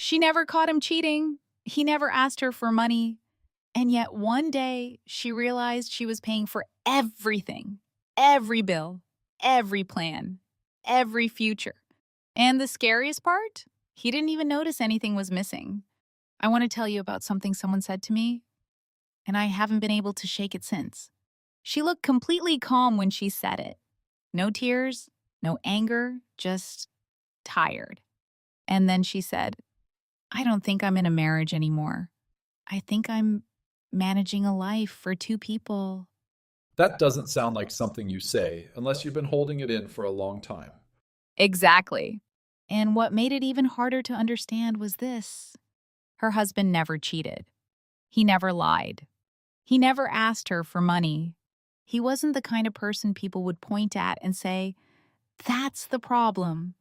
She never caught him cheating. He never asked her for money. And yet one day, she realized she was paying for everything, every bill, every plan, every future. And the scariest part? He didn't even notice anything was missing. I want to tell you about something someone said to me, and I haven't been able to shake it since. She looked completely calm when she said it. No tears, no anger, just tired. And then she said, I don't think I'm in a marriage anymore. I think I'm managing a life for two people. That doesn't sound like something you say unless you've been holding it in for a long time. Exactly. And what made it even harder to understand was this. Her husband never cheated. He never lied. He never asked her for money. He wasn't the kind of person people would point at and say, that's the problem.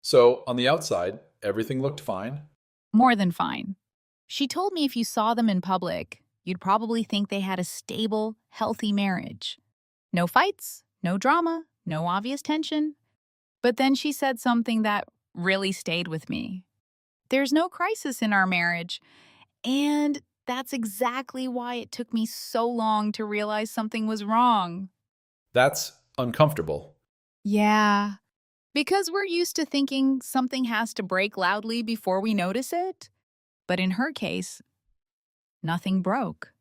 So, on the outside, everything looked fine. More than fine. She told me if you saw them in public, you'd probably think they had a stable, healthy marriage. No fights, no drama, no obvious tension. But then she said something that really stayed with me. There's no crisis in our marriage, and that's exactly why it took me so long to realize something was wrong. That's uncomfortable. Yeah, because we're used to thinking something has to break loudly before we notice it. But in her case, nothing broke.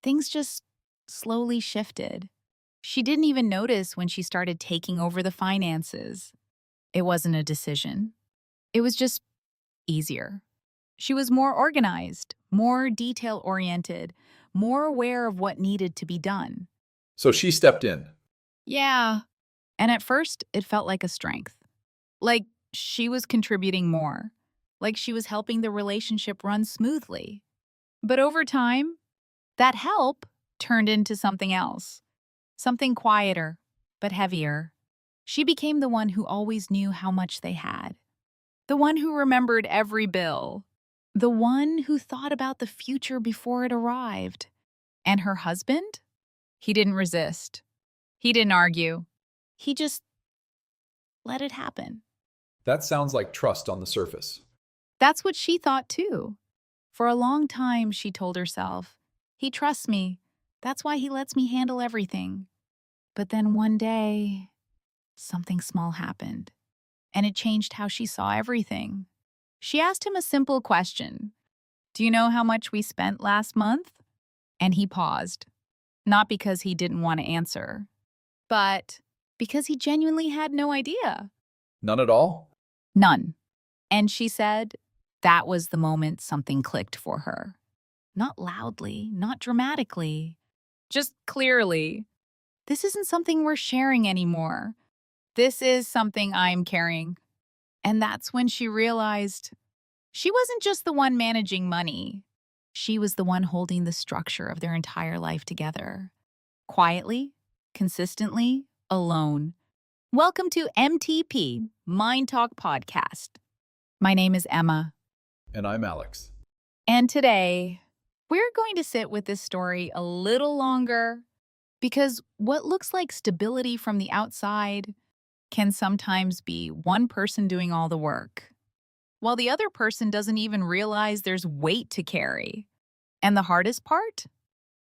Things just slowly shifted. She didn't even notice when she started taking over the finances. It wasn't a decision. It was just easier. She was more organized, more detail-oriented, more aware of what needed to be done. So she stepped in. Yeah. And at first, it felt like a strength. Like she was contributing more. Like she was helping the relationship run smoothly. But over time, that help turned into something else. Something quieter, but heavier. She became the one who always knew how much they had. The one who remembered every bill. The one who thought about the future before it arrived. And her husband? He didn't resist. He didn't argue. He just let it happen. That sounds like trust on the surface. That's what she thought too. For a long time, she told herself, he trusts me. That's why he lets me handle everything. But then one day, something small happened, and it changed how she saw everything. She asked him a simple question. Do you know how much we spent last month? And he paused, not because he didn't want to answer, but because he genuinely had no idea. None at all? None. And she said that was the moment something clicked for her. Not loudly, not dramatically, just clearly. This isn't something we're sharing anymore. This is something I'm carrying. And that's when she realized she wasn't just the one managing money. She was the one holding the structure of their entire life together. Quietly, consistently, alone. Welcome to MTP, MindTalk Podcast. My name is Emma. And I'm Alex. And today, we're going to sit with this story a little longer because what looks like stability from the outside can sometimes be one person doing all the work, while the other person doesn't even realize there's weight to carry. And the hardest part?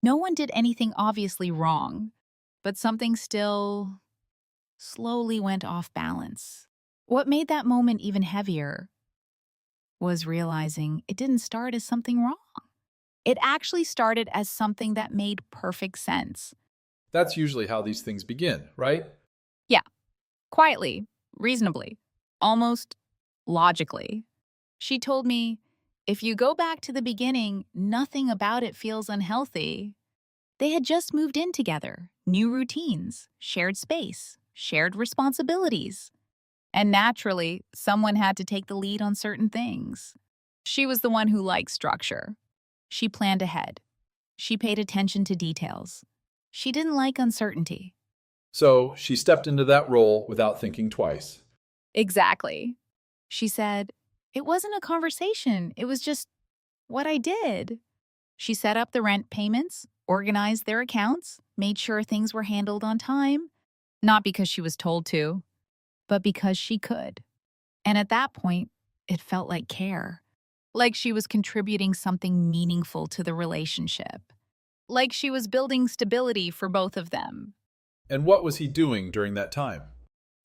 No one did anything obviously wrong, but something still slowly went off balance. What made that moment even heavier was realizing it didn't start as something wrong. It actually started as something that made perfect sense. That's usually how these things begin, right? Yeah, quietly, reasonably, almost logically. She told me, if you go back to the beginning, nothing about it feels unhealthy. They had just moved in together, new routines, shared space, shared responsibilities. And naturally, someone had to take the lead on certain things. She was the one who liked structure. She planned ahead. She paid attention to details. She didn't like uncertainty. So she stepped into that role without thinking twice. Exactly. She said, it wasn't a conversation. It was just what I did. She set up the rent payments, organized their accounts, made sure things were handled on time. Not because she was told to, but because she could. And at that point, it felt like care. like she was contributing something meaningful to the relationship, like she was building stability for both of them, And what was he doing during that time?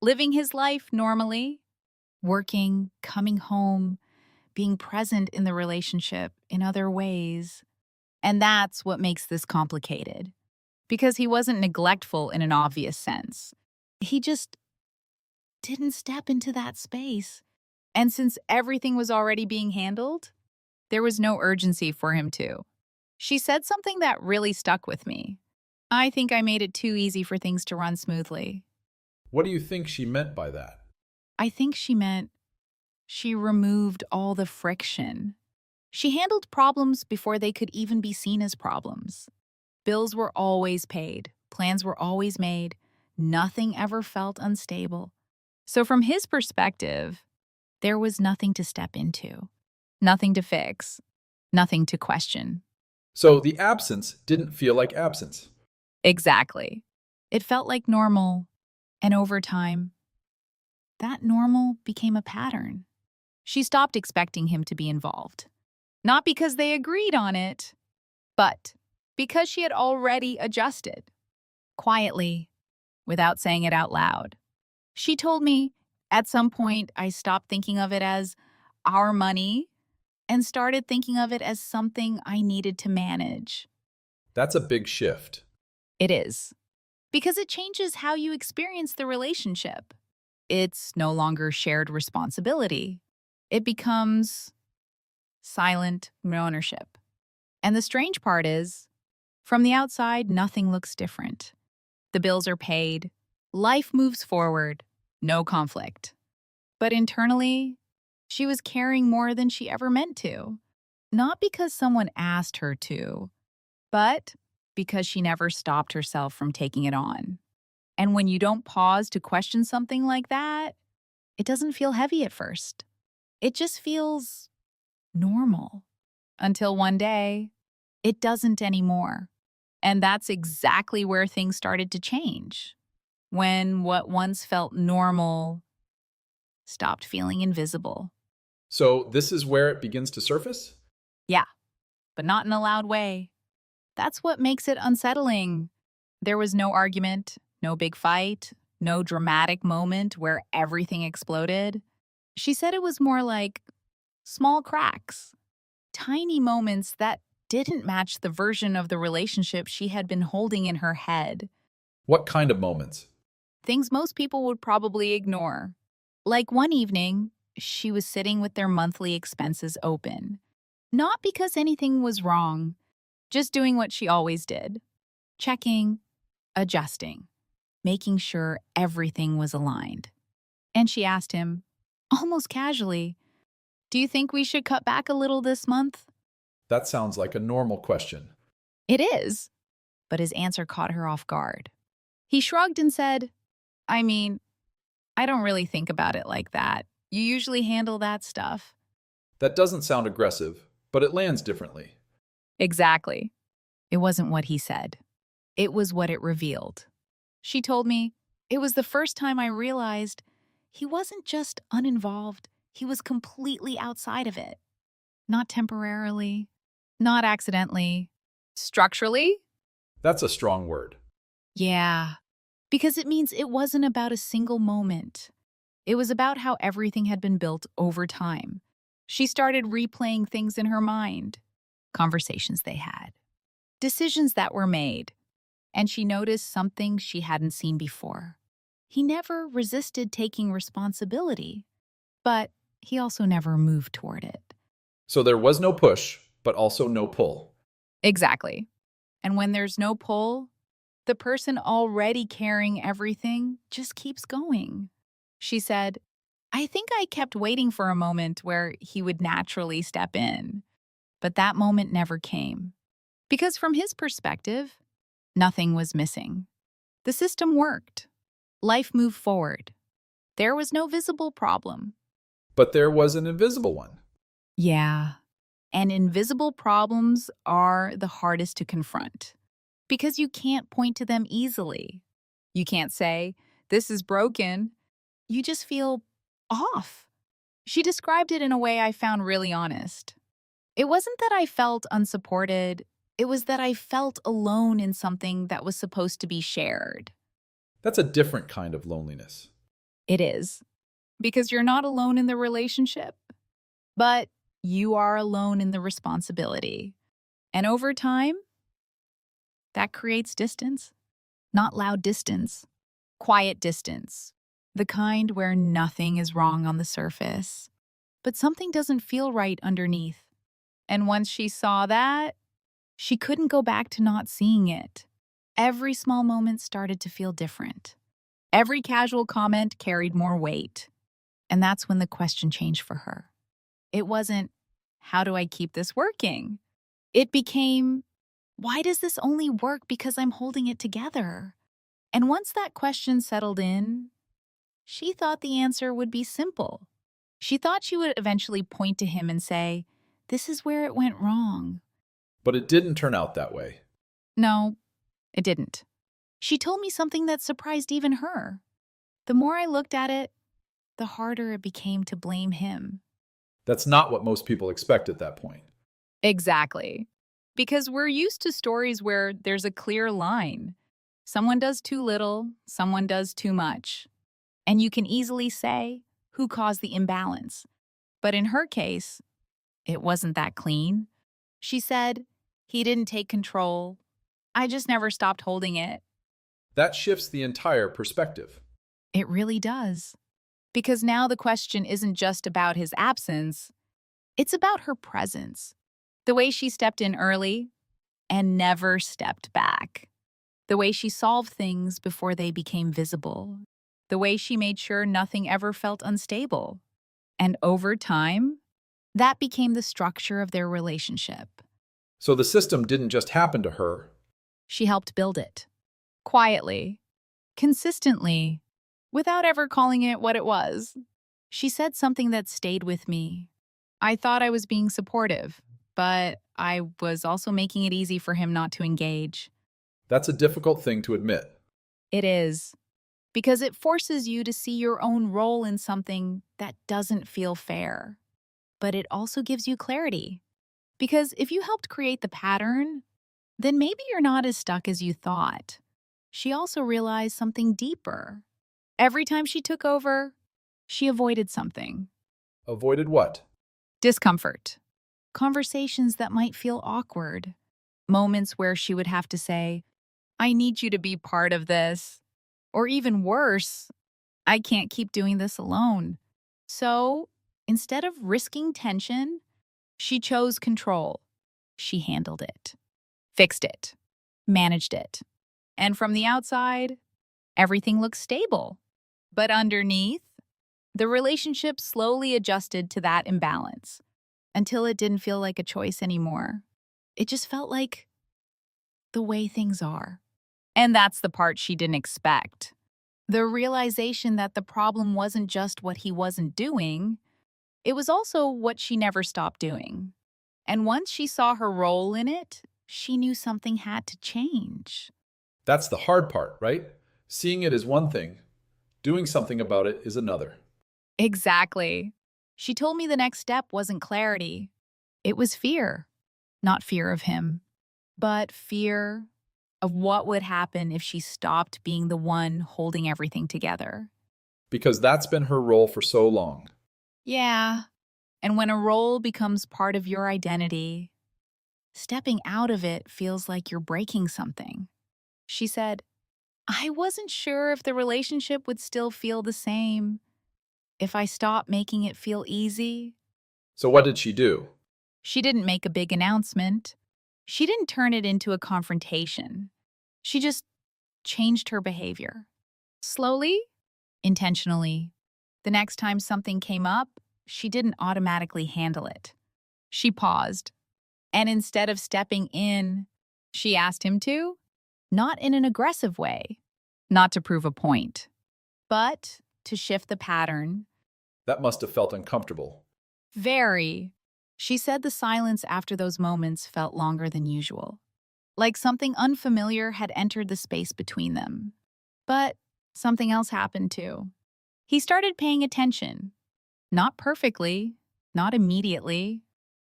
living his life normally, working, coming home, being present in the relationship in other ways. And that's what makes this complicated. Because he wasn't neglectful in an obvious sense. He just didn't step into that space. And since everything was already being handled, there was no urgency for him to. She said something that really stuck with me. I think I made it too easy for things to run smoothly. What do you think she meant by that? I think she meant she removed all the friction. She handled problems before they could even be seen as problems. Bills were always paid, plans were always made, nothing ever felt unstable. So, from his perspective, there was nothing to step into, nothing to fix, nothing to question. So the absence didn't feel like absence. Exactly. It felt like normal, and over time, that normal became a pattern. She stopped expecting him to be involved. Not because they agreed on it, but because she had already adjusted. Quietly, without saying it out loud. She told me, at some point, I stopped thinking of it as our money and started thinking of it as something I needed to manage. That's a big shift. It is. Because it changes how you experience the relationship. It's no longer shared responsibility. It becomes silent ownership. And the strange part is, from the outside, nothing looks different. The bills are paid, life moves forward, no conflict. But internally, she was carrying more than she ever meant to. Not because someone asked her to, but because she never stopped herself from taking it on. And when you don't pause to question something like that, it doesn't feel heavy at first. It just feels normal. Until one day, it doesn't anymore. And that's exactly where things started to change. When what once felt normal stopped feeling invisible. So this is where it begins to surface? Yeah, but not in a loud way. That's what makes it unsettling. There was no argument, no big fight, no dramatic moment where everything exploded. She said it was more like small cracks, tiny moments that didn't match the version of the relationship she had been holding in her head. What kind of moments? Things most people would probably ignore. Like one evening, she was sitting with their monthly expenses open. Not because anything was wrong, just doing what she always did. Checking, adjusting, making sure everything was aligned. And she asked him, almost casually, "Do you think we should cut back a little this month?" That sounds like a normal question. It is. But his answer caught her off guard. He shrugged and said, "I mean, I don't really think about it like that. You usually handle that stuff." That doesn't sound aggressive, but it lands differently. Exactly. It wasn't what he said. It was what it revealed. She told me, it was the first time I realized he wasn't just uninvolved, he was completely outside of it. Not temporarily, not accidentally, structurally. That's a strong word. Yeah, because it means it wasn't about a single moment. It was about how everything had been built over time. She started replaying things in her mind, conversations they had, decisions that were made, and she noticed something she hadn't seen before. He never resisted taking responsibility, but he also never moved toward it. So there was no push, but also no pull. Exactly. And when there's no pull, the person already carrying everything just keeps going. She said, I think I kept waiting for a moment where he would naturally step in, but that moment never came. Because from his perspective, nothing was missing. The system worked. Life moved forward. There was no visible problem. But there was an invisible one. Yeah. And invisible problems are the hardest to confront because you can't point to them easily. You can't say, this is broken. You just feel off. She described it in a way I found really honest. It wasn't that I felt unsupported, it was that I felt alone in something that was supposed to be shared. That's a different kind of loneliness. It is, because you're not alone in the relationship, but you are alone in the responsibility. And over time, that creates distance. Not loud distance, quiet distance. The kind where nothing is wrong on the surface, but something doesn't feel right underneath. And once she saw that, she couldn't go back to not seeing it. Every small moment started to feel different. Every casual comment carried more weight. And that's when the question changed for her. It wasn't, how do I keep this working? It became, why does this only work because I'm holding it together? And once that question settled in, she thought the answer would be simple. She thought she would eventually point to him and say, this is where it went wrong. But it didn't turn out that way. No, it didn't. She told me something that surprised even her. The more I looked at it, the harder it became to blame him. That's not what most people expect at that point. Exactly. Because we're used to stories where there's a clear line. Someone does too little, someone does too much. And you can easily say who caused the imbalance. But in her case, it wasn't that clean. She said, he didn't take control. I just never stopped holding it. That shifts the entire perspective. It really does. Because now the question isn't just about his absence, it's about her presence. The way she stepped in early and never stepped back. The way she solved things before they became visible. The way she made sure nothing ever felt unstable. And over time, that became the structure of their relationship. So the system didn't just happen to her. She helped build it. Quietly. Consistently. Without ever calling it what it was. She said something that stayed with me. I thought I was being supportive, but I was also making it easy for him not to engage. That's a difficult thing to admit. It is. Because it forces you to see your own role in something that doesn't feel fair. But it also gives you clarity. Because if you helped create the pattern, then maybe you're not as stuck as you thought. She also realized something deeper. Every time she took over, she avoided something. Avoided what? Discomfort. Conversations that might feel awkward. Moments where she would have to say, I need you to be part of this. Or even worse, I can't keep doing this alone. So, instead of risking tension, she chose control. She handled it, fixed it, managed it. And from the outside, everything looked stable. But underneath, the relationship slowly adjusted to that imbalance until it didn't feel like a choice anymore. It just felt like the way things are. And that's the part she didn't expect. The realization that the problem wasn't just what he wasn't doing, it was also what she never stopped doing. And once she saw her role in it, she knew something had to change. That's the hard part, right? Seeing it is one thing. Doing something about it is another. Exactly. She told me the next step wasn't clarity. It was fear. Not fear of him, but fear of what would happen if she stopped being the one holding everything together. Because that's been her role for so long. Yeah. And when a role becomes part of your identity, stepping out of it feels like you're breaking something. She said, I wasn't sure if the relationship would still feel the same if I stopped making it feel easy. So what did she do? She didn't make a big announcement. She didn't turn it into a confrontation. She just changed her behavior. Slowly, intentionally. The next time something came up, she didn't automatically handle it. She paused. And instead of stepping in, she asked him to, not in an aggressive way, not to prove a point, but to shift the pattern. That must have felt uncomfortable. Very. She said the silence after those moments felt longer than usual, like something unfamiliar had entered the space between them. But something else happened too. He started paying attention. Not perfectly, not immediately,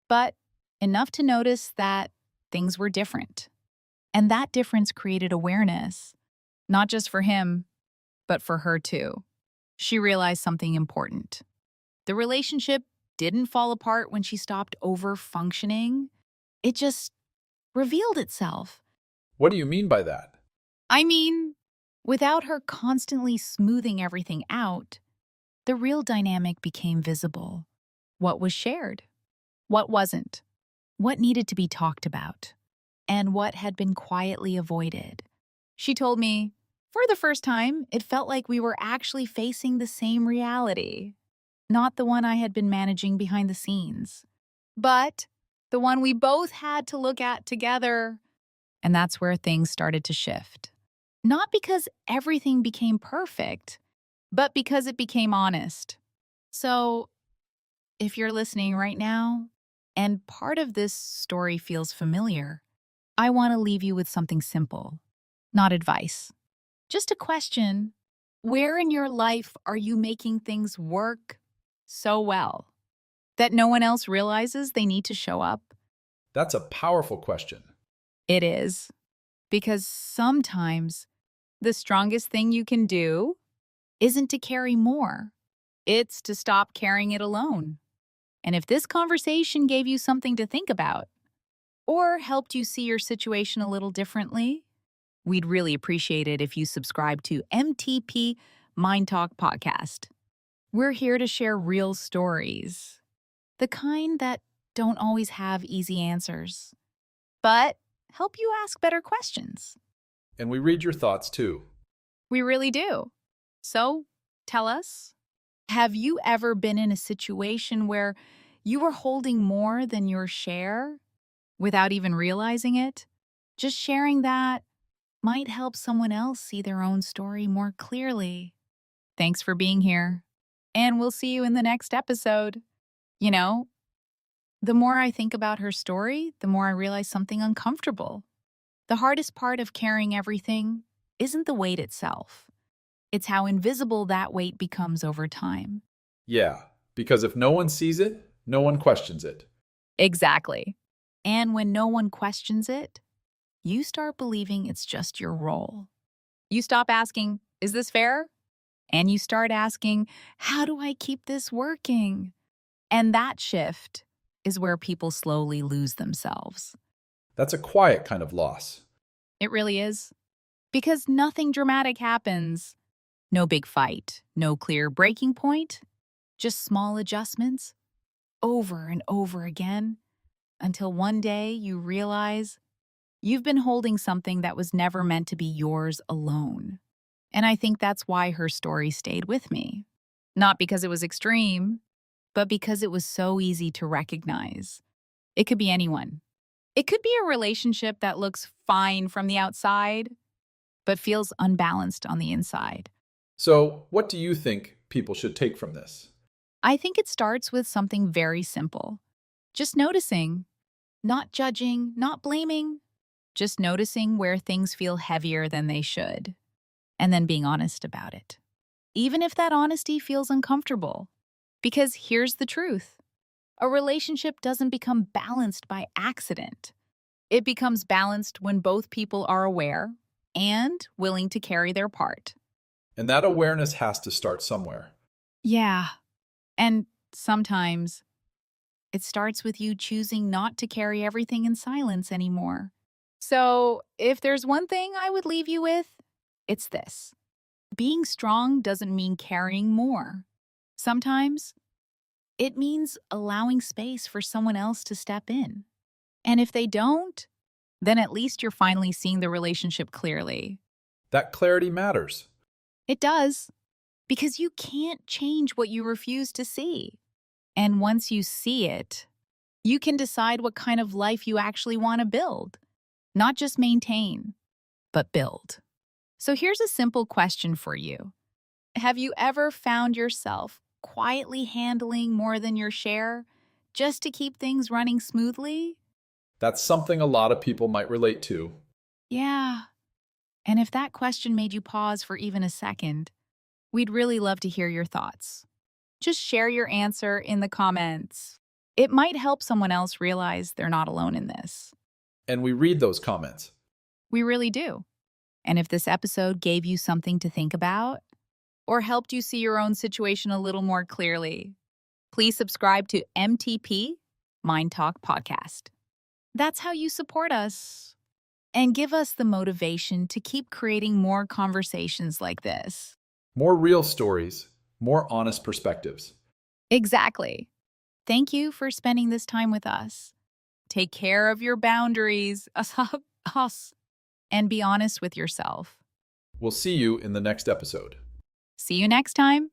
but enough to notice that things were different. And that difference created awareness, not just for him, but for her too. She realized something important. The relationship didn't fall apart when she stopped over functioning. It just revealed itself. What do you mean by that? I mean, without her constantly smoothing everything out, the real dynamic became visible. What was shared? What wasn't? What needed to be talked about? And what had been quietly avoided? She told me, for the first time, it felt like we were actually facing the same reality, not the one I had been managing behind the scenes, but the one we both had to look at together. And that's where things started to shift. Not because everything became perfect, but because it became honest. So, if you're listening right now, and part of this story feels familiar, I want to leave you with something simple, not advice. Just a question. Where in your life are you making things work so well that no one else realizes they need to show up? That's a powerful question. It is. Because sometimes the strongest thing you can do isn't to carry more, it's to stop carrying it alone. And if this conversation gave you something to think about or helped you see your situation a little differently, we'd really appreciate it if you subscribe to MTP MindTalk Podcast. We're here to share real stories, the kind that don't always have easy answers, but help you ask better questions. And we read your thoughts too. We really do. So, tell us, have you ever been in a situation where you were holding more than your share without even realizing it? Just sharing that might help someone else see their own story more clearly. Thanks for being here, and we'll see you in the next episode. You know, the more I think about her story, the more I realize something uncomfortable. The hardest part of carrying everything isn't the weight itself. It's how invisible that weight becomes over time. Yeah, because if no one sees it, no one questions it. Exactly. And when no one questions it, you start believing it's just your role. You stop asking, is this fair? And you start asking, how do I keep this working? And that shift is where people slowly lose themselves. That's a quiet kind of loss. It really is. Because nothing dramatic happens. No big fight, no clear breaking point, just small adjustments over and over again until one day you realize you've been holding something that was never meant to be yours alone. And I think that's why her story stayed with me. Not because it was extreme, but because it was so easy to recognize. It could be anyone. It could be a relationship that looks fine from the outside, but feels unbalanced on the inside. So, what do you think people should take from this? I think it starts with something very simple. Just noticing, not judging, not blaming, just noticing where things feel heavier than they should, and then being honest about it. Even if that honesty feels uncomfortable. Because here's the truth. A relationship doesn't become balanced by accident. It becomes balanced when both people are aware and willing to carry their part. And that awareness has to start somewhere. Yeah. And sometimes it starts with you choosing not to carry everything in silence anymore. So, if there's one thing I would leave you with, it's this. Being strong doesn't mean carrying more. Sometimes it means allowing space for someone else to step in. And if they don't, then at least you're finally seeing the relationship clearly. That clarity matters. It does, because you can't change what you refuse to see. And once you see it, you can decide what kind of life you actually want to build. Not just maintain, but build. So here's a simple question for you. Have you ever found yourself quietly handling more than your share just to keep things running smoothly? That's something a lot of people might relate to. Yeah. And if that question made you pause for even a second, we'd really love to hear your thoughts. Just share your answer in the comments. It might help someone else realize they're not alone in this. And we read those comments. We really do. And if this episode gave you something to think about or helped you see your own situation a little more clearly, please subscribe to MTP, MindTalk Podcast. That's how you support us and give us the motivation to keep creating more conversations like this. More real stories, more honest perspectives. Exactly. Thank you for spending this time with us. Take care of your boundaries, us, and be honest with yourself. We'll see you in the next episode. See you next time.